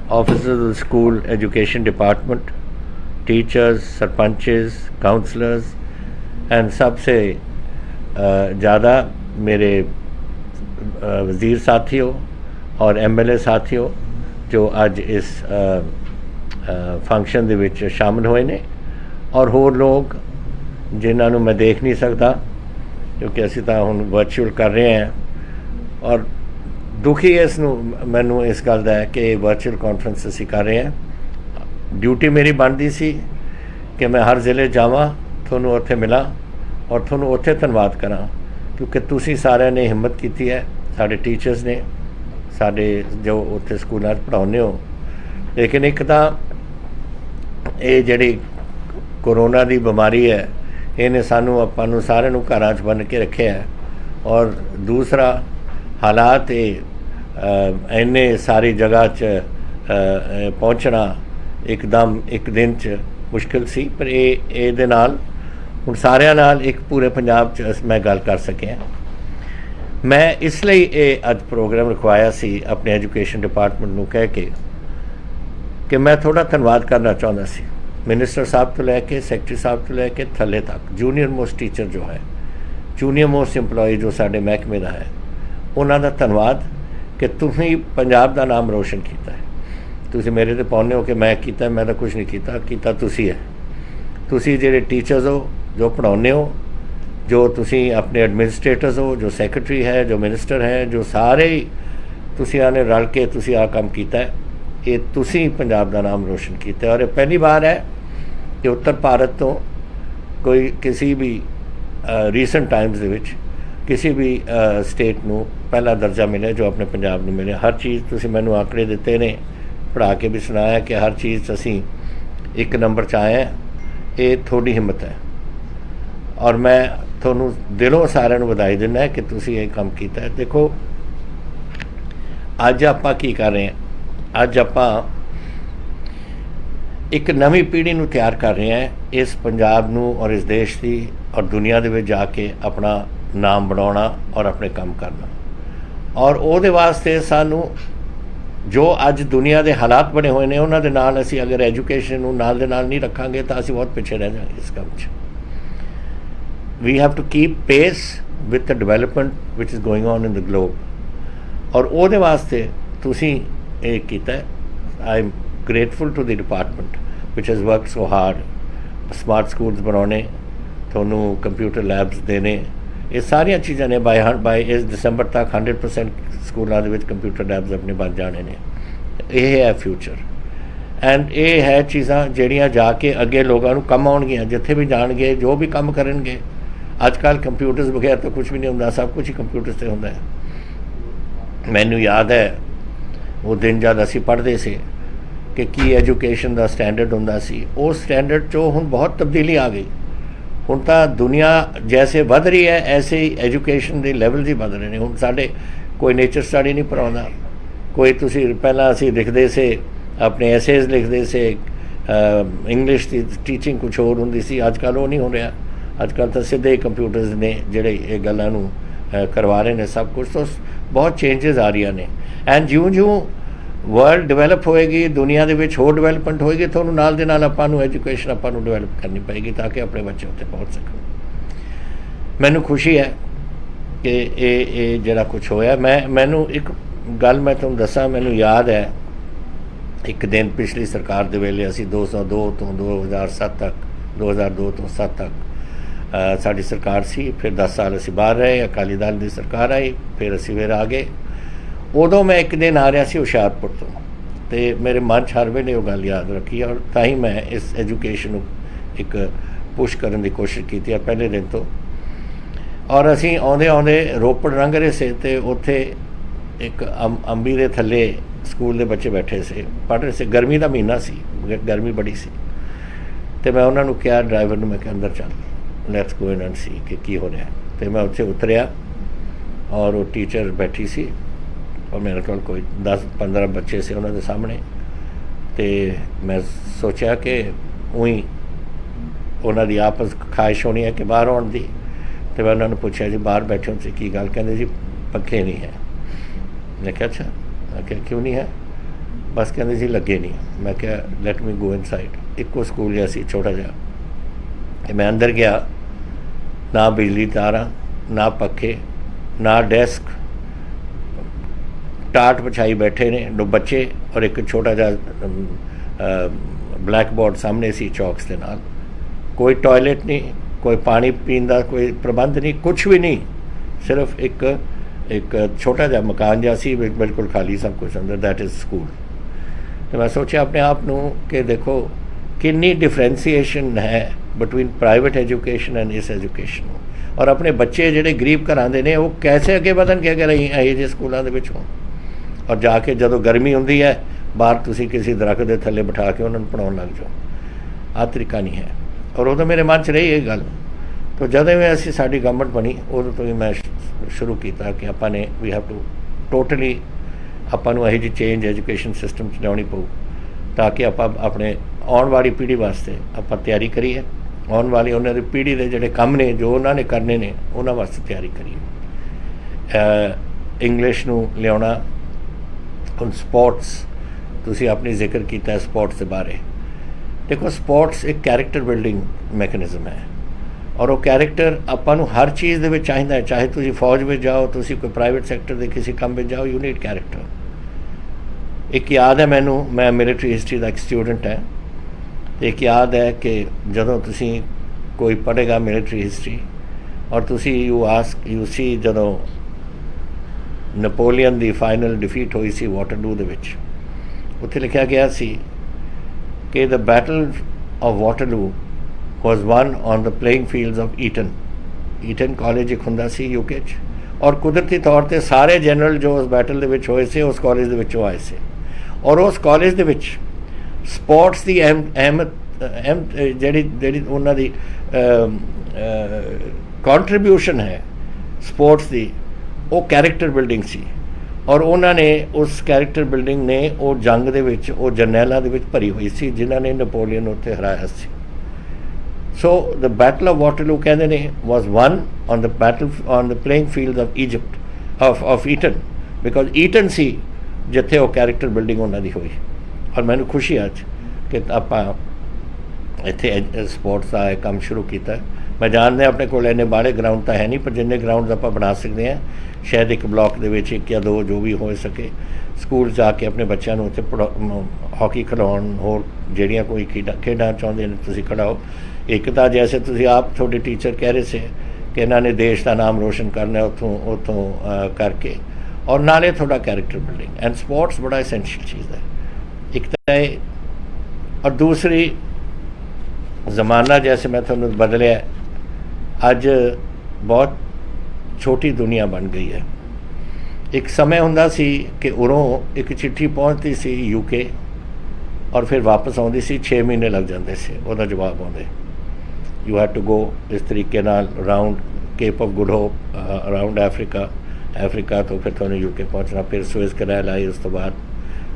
officers of the school education department, teachers, sarpanches, counsellors and सबसे ज़्यादा मेरे वज़ीर साथियों और MLA साथियों जो अज इस फंक्शन दे विच शामिल होए ने और होर लोग जिन्होंने मैं देख नहीं सकता क्योंकि असी तो हुण वर्चुअल कर रहे हैं और दुखी मैनू इस गल का है कि वर्चुअल कॉन्फ्रेंस असी कर रहे हैं। ड्यूटी मेरी बनती सी कि मैं हर ज़िले जावां, थोनू उत्थे मिला और थोनू उत्थे धन्नवाद करा क्योंकि तुसी सारे ने हिम्मत की है, साडे टीचर्स ने, साडे जो उत्थे स्कूलों पढ़ाने हो। लेकिन एक तो ये जिहड़ी कोरोना की बीमारी है इन्हें सानू आपां नू सारे नू घरां च बन के रखे है और दूसरा हालात इन्ने सारी जगह च पहुँचना एकदम एक दिन च मुश्किल सी, पर ये नाल हुण सारियां नाल एक पूरे पंजाब च मैं गल कर सकिया। मैं इसलिए ये अज प्रोग्राम रखवाया सी अपने एजुकेशन डिपार्टमेंट नू कह के कि मैं थोड़ा धन्नवाद करना चाहता सी मिनिस्टर साहब तो लैके सैकटरी साहब तो लैके थले तक, जूनीयर मोस्ट टीचर जो है, जूनीयर मोस्ट इंपलॉय जो साडे महकमे का है, उन्होंने धन्नवाद कि तुसीं पंजाब का नाम रोशन किया है। तुसीं मेरे ते पाउने हो कि मैं कीता, मैं तो कुछ नहीं कीता तुसीं है। तुसीं जिहड़े टीचर्स हो जो पढ़ाउने हो, जो तुसीं अपने एडमिनिस्ट्रेटर्स हो, जो सैकटरी है, जो मिनिस्टर है, जो सारे ही तुसीं आने रल के तुसीं आ काम कीता है, ये तुसीं पंजाब का नाम रोशन किया। और ये पहली बार है कि उत्तर भारत तो कोई किसी भी रीसेंट टाइम्स दे विच किसी भी स्टेट नू पहला दर्जा मिले जो अपने पंजाब नू मिले। हर चीज़ तुसीं मैनू आंकड़े दिते ने, पढ़ा के भी सुनाया कि हर चीज़ असीं एक नंबर च आए हैं। ये थोड़ी हिम्मत है और मैं थोनू दिलों सारिਆਂ ਨੂੰ ਵਧਾਈ ਦਿੰਦਾ है कि तुसीं ये काम कीता है। देखो अज आपां की कर रहे हैं, अज आपां एक नवी पीढ़ी नू तैयार कर रहे हैं इस पंजाब नू और इस देश की और दुनिया दे विच जाके अपना नाम बनाना और अपने काम करना। और उहदे वास्ते सानू जो अज दुनिया के हालात बने हुए हैं उन्हां दे नाल असीं अगर एजुकेशन नू नाल दे नाल नहीं रखांगे तो असीं बहुत पिछे रह जाएंगे इस काम च। We have to keep pace with the development which is going on in the globe और उहदे वास्ते तुसीं ये कीता है। I am grateful to the department which has work so hard. Smart schools बनाने, थोनू कंप्यूटर लैब्स देने, ये सारिया चीज़ां ने बाय इस दिसंबर तक 100% स्कूलों के कंप्यूटर लैब्स अपने बन जाने ने। यह है फ्यूचर एंड ये है चीज़ां जिहड़ियां जाके अगे लोगों को कम आउणगियां, जिथे भी जाणगे जो भी काम करनगे। अजकल कंप्यूटर्स बगैर तो कुछ भी नहीं होंदा, सब कुछ ही कंप्यूटर्स से होंदा है। मैनू याद है वो दिन जब असी पढ़ते से कि की एजुकेशन का स्टैंडर्ड होंदा सी, उस स्टैंडर्ड चो हुण बहुत तब्दीली आ गई। हुण तां दुनिया जैसे वध रही है ऐसे ही एजुकेशन के लैवल ही वध रहे हैं। हुण साडे कोई नेचर स्टडी नहीं पढ़ाउंदा, कोई तुसीं पहलां असीं लिखदे से अपने एसेज लिखदे से, इंग्लिश की टीचिंग कुछ होर हुंदी सी, अजकल वो नहीं हो रहा। अजकल तो सीधे कंप्यूटर्स ने जिहड़े ये गल्लां नूं करवा रहे हैं सब कुछ। तो बहुत चेंजिज आ रही ने एंड जिउं जिउं वर्ल्ड डिवेलप होएगी, दुनिया के होर डिवेलपमेंट होएगी, तो नाल दे नाल आपां नूं एजुकेशन आपां नूं डिवेलप करनी पएगी ताकि अपने बच्चे उत्ते पहुँच सकन। मैनूं खुशी है कि ये जिहड़ा कुछ होया। मैनूं एक गल मैं तुहानूं दसां, मैनूं याद है एक दिन पिछली सरकार दे वेले असीं 202 तो 2007 तक 2002 तो 7 तक साडी सरकार सी। फिर 10 साल असीं बाहर रहे, अकाली दल की सरकार आई, फिर फिर आ गए। उदों मैं एक दिन आ रहा सी हुशियारपुर तो मेरे मन च हर वेले वो गल याद रखी और तां ही मैं इस एजुकेशन एक पुश करने की कोशिश की है पहले दिन तो। और असीं आउंदे आउंदे रोपड़ लंघ रहे से ते उत्थे एक अंबी दे थल्ले स्कूल के बच्चे बैठे से पढ़ रहे से। गर्मी का महीना सी, गर्मी बड़ी सी, तो मैं उन्होंने कहा ड्राइवर ने, मैं कहा अंदर चल, लैट्स गो इन एंड सी कि की हो रहा। तो मैं उत्थे उतरिया और वो टीचर बैठी सी और मेरे को कोई 10-15 बच्चे से उन्होंने सामने। तो मैं सोचा कि उही उन्होंने आपस ख्वाहिश होनी है कि बाहर आने की। तो मैं उन्होंने पूछा जी बाहर बैठे उनसे की गल, कहते जी पखे नहीं है। मैं क्या अच्छा, मैं क्या क्यों नहीं है? बस कहते जी लगे नहीं। मैं क्या लैट मी गो इनसाइड। इक्को स्कूल जिहा सी छोटा जिहा, ते मैं अंदर गया, ना बिजली तारां, ना पखे, ना डेस्क, टाट बिछाई बैठे ने 2 बच्चे और एक छोटा जिहा ब्लैक बोर्ड सामने सी चौक्स के नाल। कोई टॉयलेट नहीं, कोई पानी पीने का कोई प्रबंध नहीं, कुछ भी नहीं। सिर्फ एक छोटा जिहा मकान जिहा सी, बिल्कुल खाली सब कुछ अंदर। That is school. तो मैं सोचा अपने आप नूं कि देखो कितनी डिफरेंसीएशन है बिटवीन प्राइवेट एजुकेशन एंड इस एजुकेशन। और अपने बच्चे जिहड़े गरीब घरां दे ने वो कैसे अगे वधन के अगर ये जे स्कूलों के विच होण। और जाके जदों गर्मी हुंदी है बाहर तुसीं किसी दरख्त के थल्ले बिठा के उन्होंने पढ़ाउण लग जाओ। आ तरीका नहीं है। और उदों मेरे मन च रही ये गल। तो जदों भी असीं साडी गवर्नमेंट बनी उदों तो ही मैं शुरू किया कि आपां ने वी हैव टू टोटली आपां नूं इहो जी चेंज एजुकेशन सिस्टम च लिआउणी पऊ ताकि आपां अपने आउण वाली पीढ़ी वास्ते आपां तैयारी करिए। आउण वाली उन्हां दी पीढ़ी दे जिहड़े काम ने जो उन्हां ने करने ने उन्हां वास्ते तैयारी करिए। इंग्लिश नूं लिआउणा, हुण स्पोर्ट्स तुसीं अपनी जिक्र किया स्पोर्ट्स के बारे। देखो स्पोर्ट्स एक कैरेक्टर बिल्डिंग मैकेनिज्म है और वो कैरेक्टर आपां नूं हर चीज़ दे विच चाहीदा है। चाहे तुसीं फौज में जाओ, तुसीं कोई प्राइवेट सैक्टर के किसी काम में जाओ, यू नीड कैरेक्टर। एक याद है मैनू, मैं मिलिटरी हिस्टरी का एक स्टूडेंट है। एक याद है कि जदों तुसीं कोई पढ़ेगा मिलिटरी हिस्टरी और तुसीं यू सी जदों नपोलियन की फाइनल डिफीट हुई सी वाटरलू दे विच, उत्थे लिखा गया सी कि the battle of Waterloo was won on the playing fields of Eton. Eton college एक हुंदा सी यूके च और कुदरती तौर पर सारे जनरल जो उस बैटल दे विच होए से उस कॉलेज दे विचों आए से। और उस कॉलेज दे विच स्पोर्ट्स की अहम ਜਿਹੜੀ ਉਹਨਾਂ ਦੀ कंट्रीब्यूशन है स्पोर्ट्स की, वो कैरेक्टर बिल्डिंग सी। और उन्होंने उस कैरेक्टर बिल्डिंग ने वो जंग दे विच वो जरनैलों दे विच भरी हुई सी जिन्हों ने नपोलियन उत्ते हराया सी। So the battle of Waterloo कहते ने was won on the playing field of Egypt of Eton, because Eton सी जिथे वो कैरेक्टर बिल्डिंग उन्होंने हुई। और मैनू खुशी अज कि आपां इत्थे स्पोर्ट्स का काम शुरू किया। मैं जानते अपने को इन्ने बाहले ग्राउंड तो है नहीं, पर जिन्ने ग्राउंड आप बना सकते हैं, शायद एक ब्लॉक के विच 1 या 2 जो भी हो सके, स्कूल जाके अपने बच्चों को उत्थे हॉकी खिलाउण, होर जिहड़ियां कोई खेडां चाहुंदे हैं तुसीं खिलाओ। एक तो जैसे तुसीं आप थोड़े टीचर कह रहे थे कि इन्होंने देश का नाम रोशन करना है उतों करके, और नाले थोड़ा कैरेक्टर बिल्डिंग एंड स्पोर्ट्स बड़ा एसेंशियल चीज़ है। एक तो है, और दूसरी ज़माना जैसे मैं थोड़ा बदलिया, अज बहुत छोटी दुनिया बन गई है। एक समय हुंदा सी कि उरों एक चिट्ठी पहुँचती सी यूके और फिर वापस आती सी 6 महीने लग जाते थे वह जवाब आते। यू हैव टू गो इस तरीके नाल round Cape of Good Hope, around Africa तो फिर थोड़ा यूके पहुँचना, फिर सुएज कैनाल आई, उस तो बाद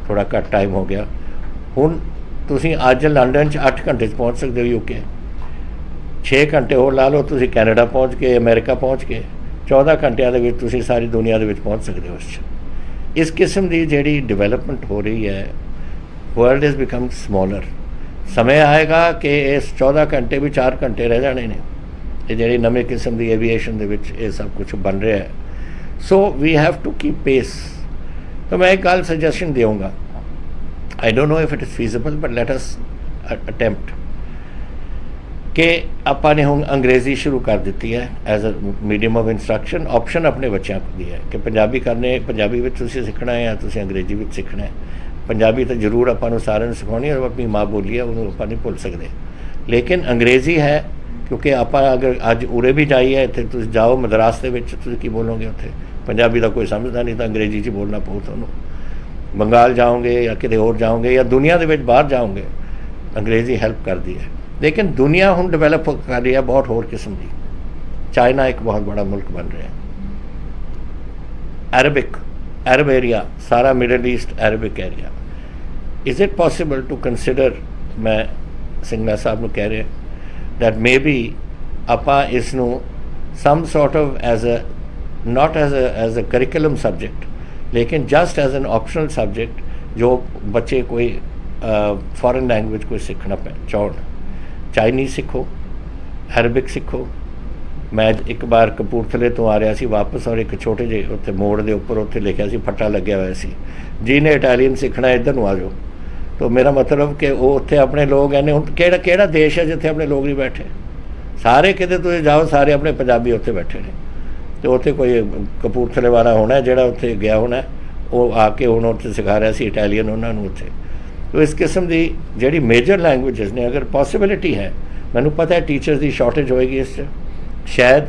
थोड़ा घट टाइम हो गया। हुण तुसीं अज लंडन 8 घंटे पहुँच सकते हो यूके, 6 घंटे होर ला लो तुसीं कैनेडा पहुँच के, अमेरिका पहुँच के 14 घंटिया दे विच तुसीं सारी दुनिया दे विच पहुँच सकते हो। इस किस्म की जिहड़ी डिवेलपमेंट हो रही है, वर्ल्ड इज़ बिकम स्मॉलर। समय आएगा कि इस 14 घंटे भी 4 घंटे रह जाने ने। ये जिहड़ी नवीं किस्म की एविएशन दे विच ये सब कुछ बन रहा है। So we have to keep pace. तो मैं एक गल सजेशन दूँगा, I don't know if it is feasible but let us attempt कि आपां ने हुण अंग्रेज़ी शुरू कर दी है as a medium of instruction. Option अपने बच्चों को दिया है कि पंजाबी करने, पंजाबी में तुसीं सीखना है या तुसीं अंग्रेजी में सीखना है। पंजाबी तो जरूर आपां नूं सारिਆਂ ਨੂੰ सिखानी और अपनी माँ बोली है उन्होंने आपां नहीं भुल सकते, लेकिन अंग्रेज़ी है क्योंकि आपां अगर अज उरे भी जाइए, इत्थे तुसीं जाओ मद्रास दे विच तुसीं की बोलोगे, उत्थे पंजाबी का कोई समझदा नहीं, तो अंग्रेज़ी च बोलना पऊ तुहानूं। बंगाल जाओगे या किते होर जाओगे या दुनिया दे विच बाहर जाओगे, अंग्रेज़ी हेल्प करती है। लेकिन दुनिया हुण डिवेलप कर रही है बहुत होर किस्म की। चाइना एक बहुत बड़ा मुल्क बन रहा है, अरब एरिया, सारा Middle East Arabic area. Is it possible to consider, मैं सिंगला साहब नूं कह रहा दैट मे बी आपां इसनूं some sort of as a not as a curriculum subject, लेकिन just as an optional subject जो बच्चे कोई फॉरेन लैंग्वेज कोई सीखना चाहन, चाइनीज़ सीखो, अरबिक सीखो। मैं एक बार कपूरथले तो आ रहा सी वापस, और एक छोटे जे उत्थे मोड़ के उपर उत्थे लिखा सी, फट्टा लग्या हुआ सी, जिन्हें इटालीयन सीखना इधर नूं आ जाओ। तो मेरा मतलब कि वो उत्थे अपने लोग हैं, हुण केड़ा देश है जिथे अपने लोग नहीं बैठे, सारे किते तुसीं जाओ सारे अपने पंजाबी उत्थे बैठे ने। तो उत्थे कोई कपूरथले वाला होना जिहड़ा उत्थे गया होना, वो आके हुण उत्थे सिखा रहा सी इटालीयन उन्हां नूं उत्थे। तो इस किस्म की जिहड़ी मेजर लैंग्वेजेस ने, अगर पॉसिबिलिटी है, मैनूं पता है टीचर्स की शॉर्टेज होएगी, इस शायद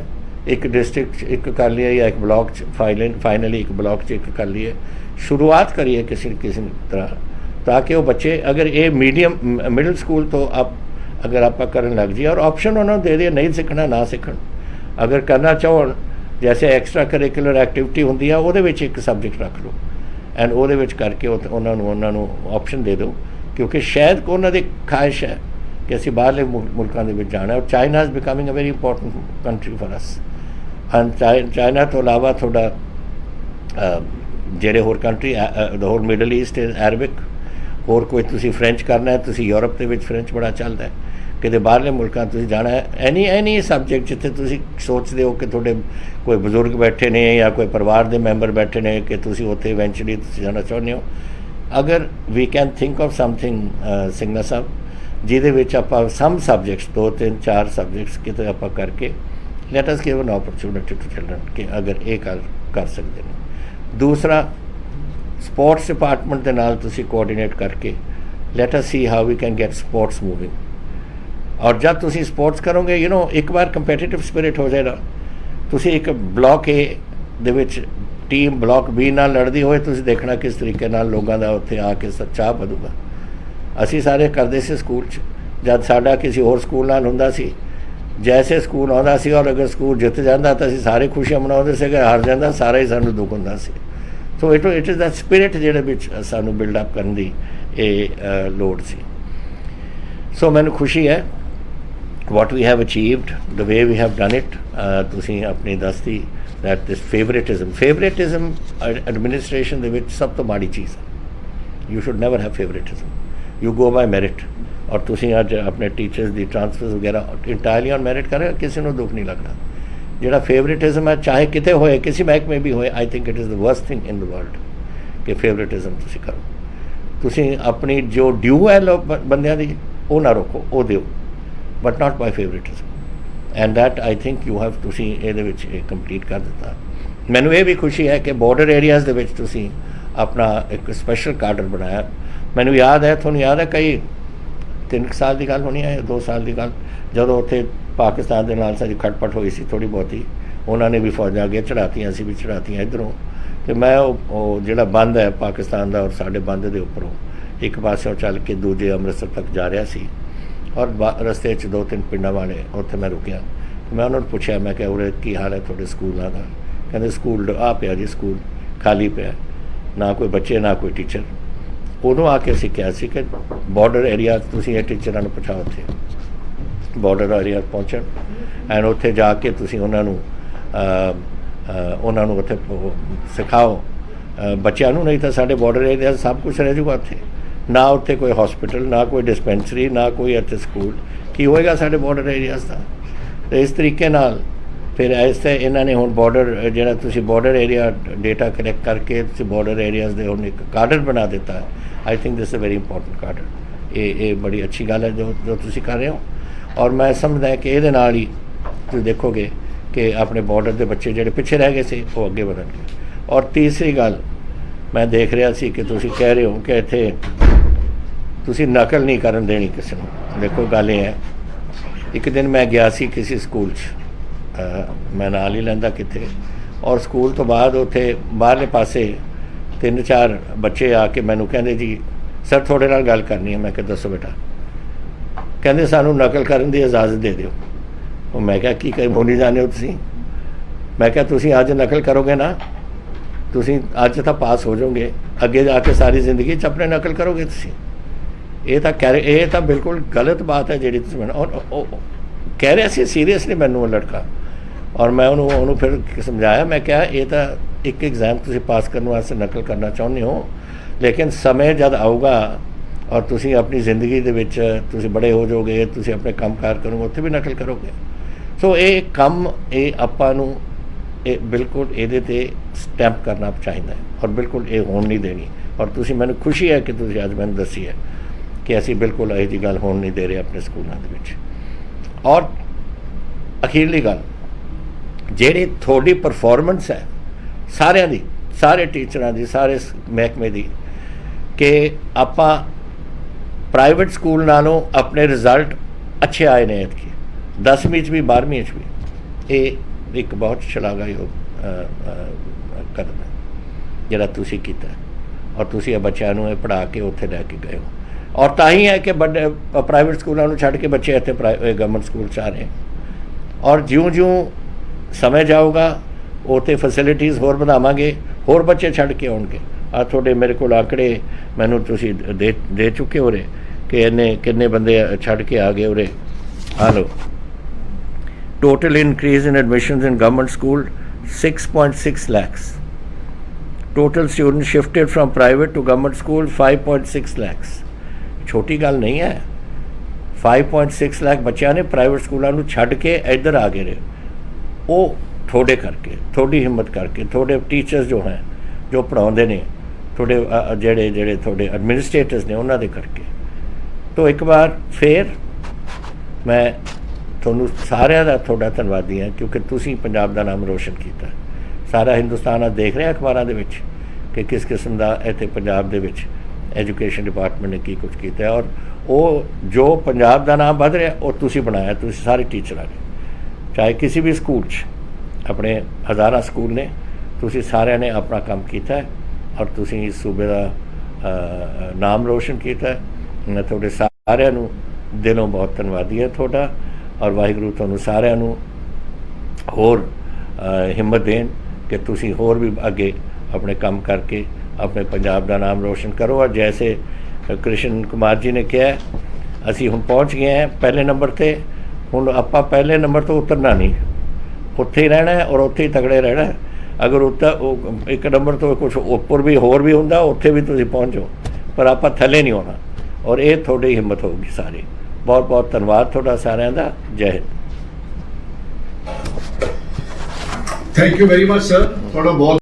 एक डिस्ट्रिक्ट एक कर लिया या एक ब्लॉक फाइनली एक ब्लॉक एक कर लिए, शुरुआत करिए किसी तरह, ताकि वो बच्चे अगर ये मीडियम मिडिल स्कूल तो आप अगर आप करन लग जाइए, और ऑप्शन उन्होंने दे दिए, नहीं सीखना ना सीखण, अगर करना चाहो जैसे एक्स्ट्रा करिकुलर एक्टिविटी होंदी है वो एक सबजैक्ट रख लो, एंड वो करके उन्होंने ऑप्शन दे दो, क्योंकि शायद उन्होंने ख्वाहिश है कि असीं बाहरले मुल्कां दे विच जाना। और China is becoming a very important country for us. China तो अलावा थोड़ा ਜਿਹੜੇ होर कंट्री होर मिडल ईस्ट अरबिक, होर कोई तुसी फ्रेंच करना है, तुसी यूरोप के विच फ्रेंच बड़ा चलता है, किते बाहरले मुल्कां तुसी जाना है, एनी सबजैक्ट जिथे तुसी सोचते हो कि थोड़े कोई बजुर्ग बैठे ने या कोई परिवार के मैंबर बैठे ने कि तुसी उत्थे इवेंचुअली तुसी जाना चाहुंदे हो, अगर we can think of something Singla sahab जिहदे विच आपां सम सबजैक्ट्स 2 3 4 सबजैक्ट्स किते आपां करके let us give an opportunity to children कि अगर ये कर सकते हैं। दूसरा, स्पोर्ट्स डिपार्टमेंट के नाल तुसी कोआर्डीनेट करके let us see how we can get sports moving. और जब तुसी स्पोर्ट्स करोगे, यू नो, एक बार कंपैटिटिव स्पिरिट हो जाएगा, तुसी एक ब्लॉक ए दे विच टीम ब्लॉक बी नाल लड़दी होए, तुसी देखना किस तरीके नाल लोगों का उत्थे आके चाह बढ़ूगा। असी सारे करते सी स्कूल च, जब साडा किसी होर स्कूल नाल हुंदा सी, जैसे स्कूल आउंदा सी और अगर स्कूल जित जाता तो असी सारे खुशियां मनाउंदे सी, अगर हार जाता सारा ही सानूं दुख हुंदा सी। So it is the spirit जिहड़े विच सानूं बिल्डअप करन दी लोड़ सी। सो मैनूं खुशी है what we have achieved, the way we have done it। तुसीं अपनी दसती that this favoritism administration ਦੇ ਵਿੱਚ ਸਭ ਤੋਂ ਮਾੜੀ ਚੀਜ਼ ਹੈ। You should never have favoritism, you go by merit। और तुसीं अज अपने टीचर्स ਦੀ ट्रांसफर्स वगैरह इंटायरली ऑन मैरिट कर, किसी ਨੂੰ दुख नहीं लगना। ਜਿਹੜਾ फेवरेटिज्म है चाहे किते होए, किसी महकमे भी होए, I think it is the worst thing in the world कि फेवरेटिज्म तुसीं करो। तुसीं अपनी जो ड्यू है बंदियां दी ਉਹ ना रोको, ਉਹ ਦਿਓ, but not by favouritism. And that I think you have तुसीं ਇਹਦੇ ਵਿੱਚ कंप्लीट कर दिता। मैनूं ये भी खुशी है कि बॉर्डर एरियाज़ ਦੇ ਵਿੱਚ तुसीं अपना एक स्पैशल काडर बनाया। मैनूं याद है, तुहानूं याद है, कई 3 साल की गल होनी है, 2 साल की गल, जदों उत्थे पाकिस्तान के नाल साडी खटपट हुई सी थोड़ी बहुती, उन्होंने भी फौजां अगे चढ़ातियां, असीं भी चढ़ातियां इधरों। तो मैं वो जिहड़ा बंद है पाकिस्तान का और साडे बंद के उपरों एक पासों चल के दूजे अमृतसर तक जा रहा सी, और रस्ते 2-3 पिंडां वाले उत्थे मैं रुकिया। मैं उन्होंने पूछा, मैं क्या उरे की हाल है थोड़े स्कूलों का? कहते स्कूल आ पिया जी, स्कूल खाली पिया, ना कोई बच्चे ना कोई टीचर। उदों आके असीं कहा सी कि बॉर्डर एरिया तुसीं ये टीचरां नूं पहुँचाओ, उत्थे बॉर्डर एरिया पहुँचण, एंड उत्थे जाके तुसीं उन्हां नूं उत्थे सिखाओ बच्चों नूं। नहीं तो साडे बॉर्डर एरिया सब कुछ रह जूगा उत्थे, ना उत्थे कोई हॉस्पिटल, ना कोई डिस्पेंसरी, ना कोई इत्थे स्कूल, की होएगा साडे बॉर्डर एरियाज़ का। तो इस तरीके नाल फिर ऐसे इन्हों ने हुण बॉर्डर जिहड़ा तुसीं बॉर्डर एरिया डेटा कलैक्ट करके तुसीं बॉर्डर एरियाज़ दे हुण एक कार्डर बना दिता है। I think this a very important कार्डर। ये बड़ी अच्छी गल है जो तुसीं कर रहे हो, और मैं समझदा है कि इहदे नाल ही तुसीं देखोगे कि अपने बॉर्डर के बच्चे जिहड़े पिछे रह गए थे वो अगे बढ़नगे। और तीसरी गल मैं देख रहा सी कि तुसीं कह रहे हो कि इत्थे तुसीं नकल नहीं करन देनी किसी को। देखो गल ये है, एक दिन मैं गया सी किसी स्कूल मैं नाल ही लैंदा किते, और स्कूल तो बाद उत्थे बाहरले पासे 3-4 बच्चे आके मैनू कहंदे जी सर थोड़े नाल गल करनी है। मैं कहा दसो बेटा। कहंदे सानू नकल करन दी इजाज़त दे दिओ। और मैं क्या की बोली जाने हो तुसीं? मैं क्या तुसीं अज नकल करोगे ना, तुसीं अज तो पास हो जाओगे, अगे जाके सारी जिंदगी च अपने नकल करोगे तुसीं। ये तो बिल्कुल गलत बात है जी। और कह रहा सी सीरीयसली मैनू लड़का, और मैं उन्होंने फिर समझाया, मैं क्या ये तो एक एग्जाम तुसीं पास करने वास्ते नकल करना चाहुंदे हो, ਲੇਕਿਨ ਸਮੇਂ ਜਦ ਆਊਗਾ ਔਰ ਤੁਸੀਂ ਆਪਣੀ ਜ਼ਿੰਦਗੀ ਦੇ ਵਿੱਚ ਤੁਸੀਂ ਬੜੇ ਹੋ ਜਾਓਗੇ, ਤੁਸੀਂ ਆਪਣੇ ਕੰਮਕਾਰ ਕਰੋਗੇ, ਉੱਥੇ ਵੀ ਨਕਲ ਕਰੋਗੇ। ਸੋ ਇਹ ਕੰਮ ਇਹ ਆਪਾਂ ਨੂੰ ਇਹ ਬਿਲਕੁਲ ਇਹਦੇ 'ਤੇ ਸਟੈਂਪ ਕਰਨਾ ਚਾਹੀਦਾ ਹੈ ਔਰ ਬਿਲਕੁਲ ਇਹ ਹੋਣ ਨਹੀਂ ਦੇਣੀ। ਔਰ ਤੁਸੀਂ ਮੈਨੂੰ ਖੁਸ਼ੀ ਹੈ ਕਿ ਤੁਸੀਂ ਅੱਜ ਮੈਨੂੰ ਦੱਸੀ ਹੈ ਕਿ ਅਸੀਂ ਬਿਲਕੁਲ ਇਹੋ ਜਿਹੀ ਗੱਲ ਹੋਣ ਨਹੀਂ ਦੇ ਰਹੇ ਆਪਣੇ ਸਕੂਲਾਂ ਦੇ ਵਿੱਚ। ਔਰ ਅਖੀਰਲੀ ਗੱਲ, ਜਿਹੜੀ ਤੁਹਾਡੀ ਪਰਫਾਰਮੈਂਸ ਹੈ ਸਾਰਿਆਂ ਦੀ, ਸਾਰੇ ਟੀਚਰਾਂ ਦੀ, ਸਾਰੇ ਮਹਿਕਮੇ ਦੀ, ਕਿ ਆਪਾਂ ਪ੍ਰਾਈਵੇਟ ਸਕੂਲ ਨਾਲੋਂ ਆਪਣੇ ਰਿਜ਼ਲਟ ਅੱਛੇ ਆਏ ਨੇ ਐਤਕੀ 10ਵੀਂ 'ਚ ਵੀ 12ਵੀਂ 'ਚ ਵੀ। ਇਹ ਇੱਕ ਬਹੁਤ ਸ਼ਲਾਘਾਯੋਗ ਕਦਮ ਹੈ ਜਿਹੜਾ ਤੁਸੀਂ ਕੀਤਾ ਔਰ ਤੁਸੀਂ ਇਹ ਬੱਚਿਆਂ ਨੂੰ ਇਹ ਪੜ੍ਹਾ ਕੇ ਉੱਥੇ ਲੈ ਕੇ ਗਏ ਹੋ। ਔਰ ਤਾਂ ਹੀ ਹੈ ਕਿ ਵੱਡੇ ਪ੍ਰਾਈਵੇਟ ਸਕੂਲਾਂ ਨੂੰ ਛੱਡ ਕੇ ਬੱਚੇ ਇੱਥੇ ਗਵਰਨਮੈਂਟ ਸਕੂਲ 'ਚ ਆ ਰਹੇ। ਔਰ ਜਿਉਂ-ਜਿਉਂ ਸਮੇਂ ਜਾਊਗਾ ਉੱਥੇ ਫੈਸਿਲਿਟੀਜ਼ ਹੋਰ ਵਧਾਵਾਂਗੇ, ਹੋਰ ਬੱਚੇ ਛੱਡ ਕੇ ਆਉਣਗੇ। ਆ ਤੁਹਾਡੇ ਮੇਰੇ ਕੋਲ ਆંકੜੇ ਮੈਨੂੰ ਤੁਸੀਂ ਦੇ ਚੁੱਕੇ ਹੋ ਰਹੇ ਕਿ ਇਹਨੇ ਕਿੰਨੇ ਬੰਦੇ ਛੱਡ ਕੇ ਆ ਗਏ ਉਰੇ। ਆ ਲਓ, total increase in admissions in government school 6.6 lakhs. Total students shifted from private to government school 5.6 lakhs. ਛੋਟੀ ਗੱਲ ਨਹੀਂ ਹੈ। 5.6 ਲੱਖ ਬੱਚਿਆਂ ਨੇ ਪ੍ਰਾਈਵੇਟ ਸਕੂਲਾਂ ਨੂੰ ਛੱਡ ਕੇ ਇੱਧਰ ਆ ਗਏ ਨੇ। ਉਹ ਤੁਹਾਡੇ ਕਰਕੇ, ਤੁਹਾਡੀ ਹਿੰਮਤ ਕਰਕੇ, ਤੁਹਾਡੇ ਟੀਚਰਸ ਜੋ ਹੈ ਜੋ ਪੜ੍ਹਾਉਂਦੇ ਨੇ, ਤੁਹਾਡੇ ਜਿਹੜੇ ਤੁਹਾਡੇ ਐਡਮਿਨਿਸਟ੍ਰੇਟਰਸ ਨੇ ਉਹਨਾਂ ਦੇ ਕਰਕੇ। ਤੋ ਇੱਕ ਵਾਰ ਫਿਰ ਮੈਂ ਤੁਹਾਨੂੰ ਸਾਰਿਆਂ ਦਾ ਤੁਹਾਡਾ ਧੰਨਵਾਦੀ ਹਾਂ ਕਿਉਂਕਿ ਤੁਸੀਂ ਪੰਜਾਬ ਦਾ ਨਾਮ ਰੋਸ਼ਨ ਕੀਤਾ। ਸਾਰਾ ਹਿੰਦੁਸਤਾਨ ਅੱਜ ਦੇਖ ਰਿਹਾ ਅਖਬਾਰਾਂ ਦੇ ਵਿੱਚ ਕਿ ਕਿਸ ਕਿਸਮ ਦਾ ਇੱਥੇ ਪੰਜਾਬ ਦੇ ਵਿੱਚ ਐਜੂਕੇਸ਼ਨ ਡਿਪਾਰਟਮੈਂਟ ਨੇ ਕੀ ਕੁਝ ਕੀਤਾ। ਔਰ ਉਹ ਜੋ ਪੰਜਾਬ ਦਾ ਨਾਮ ਵੱਧ ਰਿਹਾ ਉਹ ਤੁਸੀਂ ਬਣਾਇਆ, ਤੁਸੀਂ ਸਾਰੇ ਟੀਚਰਾਂ ਨੇ, ਚਾਹੇ ਕਿਸੇ ਵੀ ਸਕੂਲ 'ਚ, ਆਪਣੇ ਹਜ਼ਾਰਾਂ ਸਕੂਲ ਨੇ, ਤੁਸੀਂ ਸਾਰਿਆਂ ਨੇ ਆਪਣਾ ਕੰਮ ਕੀਤਾ ਔਰ ਤੁਸੀਂ ਇਸ ਸੂਬੇ ਦਾ ਨਾਮ ਰੋਸ਼ਨ ਕੀਤਾ। ਮੈਂ ਤੁਹਾਡੇ ਸਾਰਿਆਂ ਨੂੰ ਦਿਲੋਂ ਬਹੁਤ ਧੰਨਵਾਦੀ ਹਾਂ ਤੁਹਾਡਾ। ਔਰ ਵਾਹਿਗੁਰੂ ਤੁਹਾਨੂੰ ਸਾਰਿਆਂ ਨੂੰ ਹੋਰ ਹਿੰਮਤ ਦੇਣ ਕਿ ਤੁਸੀਂ ਹੋਰ ਵੀ ਅੱਗੇ ਆਪਣੇ ਕੰਮ ਕਰਕੇ ਆਪਣੇ ਪੰਜਾਬ ਦਾ ਨਾਮ ਰੋਸ਼ਨ ਕਰੋ। ਔਰ ਜੈਸੇ ਕ੍ਰਿਸ਼ਨ ਕੁਮਾਰ ਜੀ ਨੇ ਕਿਹਾ, ਅਸੀਂ ਹੁਣ ਪਹੁੰਚ ਗਏ ਹਾਂ ਪਹਿਲੇ ਨੰਬਰ 'ਤੇ। ਹੁਣ ਆਪਾਂ ਪਹਿਲੇ ਨੰਬਰ ਤੋਂ ਉਤਰਨਾ ਨਹੀਂ, ਉੱਥੇ ਹੀ ਰਹਿਣਾ ਔਰ ਉੱਥੇ ਹੀ ਤਗੜੇ ਰਹਿਣਾ। ਅਗਰ ਉਹ ਇੱਕ ਨੰਬਰ ਤੋਂ ਕੁਛ ਉੱਪਰ ਵੀ ਹੋਰ ਵੀ ਹੁੰਦਾ ਉੱਥੇ ਵੀ ਤੁਸੀਂ ਪਹੁੰਚੋ, ਪਰ ਆਪਾਂ ਥੱਲੇ ਨਹੀਂ ਹੋਣਾ। ਔਰ ਇਹ ਤੁਹਾਡੀ ਹਿੰਮਤ ਹੋਊਗੀ ਸਾਰੀ। ਬਹੁਤ ਬਹੁਤ ਧੰਨਵਾਦ ਤੁਹਾਡਾ ਸਾਰਿਆਂ ਦਾ। ਜੈ Hind. Thank you very much sir, ਤੁਹਾਡਾ ਬਹੁਤ